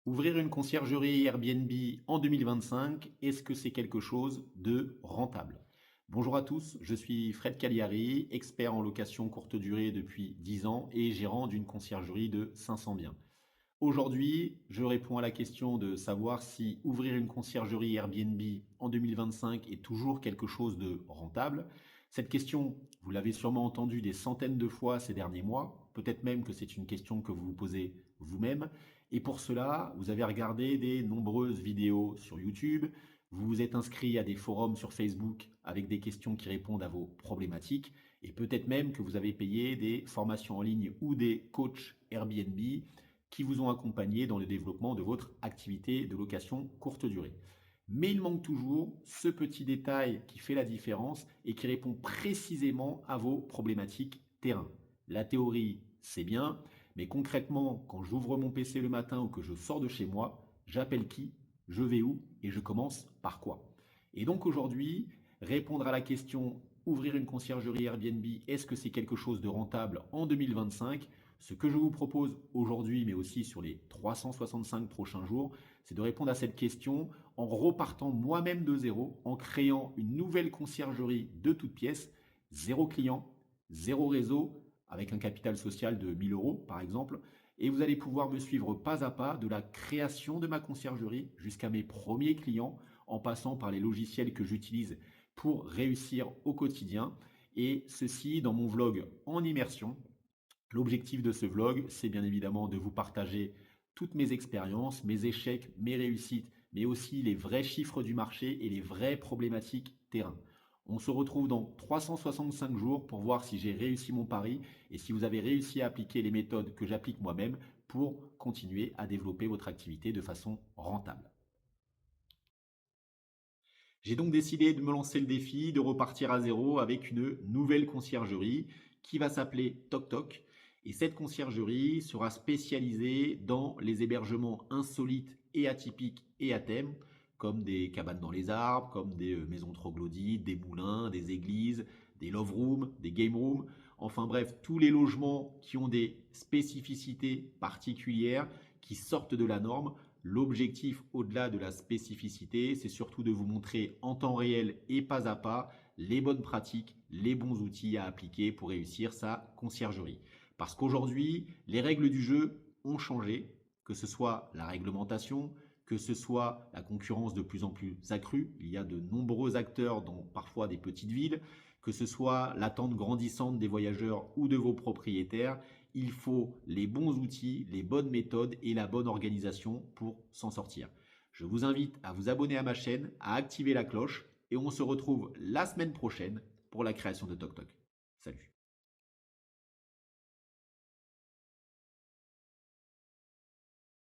Ouvrir une conciergerie Airbnb en 2025, est-ce que c'est quelque chose de rentable? Bonjour à tous, je suis Fred Cagliari, expert en location courte durée depuis 10 ans et gérant d'une conciergerie de 500 biens. Aujourd'hui, je réponds à la question de savoir si ouvrir une conciergerie Airbnb en 2025 est toujours quelque chose de rentable. Cette question, vous l'avez sûrement entendue des centaines de fois ces derniers mois, peut-être même que c'est une question que vous vous posez vous-même. Et pour cela, vous avez regardé des nombreuses vidéos sur YouTube, vous vous êtes inscrit à des forums sur Facebook avec des questions qui répondent à vos problématiques, et peut-être même que vous avez payé des formations en ligne ou des coachs Airbnb qui vous ont accompagné dans le développement de votre activité de location courte durée. Mais il manque toujours ce petit détail qui fait la différence et qui répond précisément à vos problématiques terrain. La théorie, c'est bien, mais concrètement, quand j'ouvre mon PC le matin ou que je sors de chez moi, j'appelle qui, je vais où et je commence par quoi. Et donc aujourd'hui, répondre à la question ouvrir une conciergerie Airbnb, est-ce que c'est quelque chose de rentable en 2025? Ce que je vous propose aujourd'hui, mais aussi sur les 365 prochains jours, c'est de répondre à cette question en repartant moi-même de zéro, en créant une nouvelle conciergerie de toutes pièces, zéro client, zéro réseau, avec un capital social de 1000 euros par exemple. Et vous allez pouvoir me suivre pas à pas de la création de ma conciergerie jusqu'à mes premiers clients, en passant par les logiciels que j'utilise pour réussir au quotidien. Et ceci dans mon vlog en immersion. L'objectif de ce vlog, c'est bien évidemment de vous partager toutes mes expériences, mes échecs, mes réussites, mais aussi les vrais chiffres du marché et les vraies problématiques terrain. On se retrouve dans 365 jours pour voir si j'ai réussi mon pari et si vous avez réussi à appliquer les méthodes que j'applique moi-même pour continuer à développer votre activité de façon rentable. J'ai donc décidé de me lancer le défi de repartir à zéro avec une nouvelle conciergerie qui va s'appeler Toc Toc. Et cette conciergerie sera spécialisée dans les hébergements insolites et atypiques et à thème, comme des cabanes dans les arbres, comme des maisons troglodytes, des moulins, des églises, des love rooms, des game rooms. Enfin bref, tous les logements qui ont des spécificités particulières, qui sortent de la norme. L'objectif, au-delà de la spécificité, c'est surtout de vous montrer en temps réel et pas à pas les bonnes pratiques, les bons outils à appliquer pour réussir sa conciergerie. Parce qu'aujourd'hui, les règles du jeu ont changé, que ce soit la réglementation, que ce soit la concurrence de plus en plus accrue. Il y a de nombreux acteurs dans parfois des petites villes, que ce soit l'attente grandissante des voyageurs ou de vos propriétaires. Il faut les bons outils, les bonnes méthodes et la bonne organisation pour s'en sortir. Je vous invite à vous abonner à ma chaîne, à activer la cloche et on se retrouve la semaine prochaine pour la création de Toc Toc. Salut!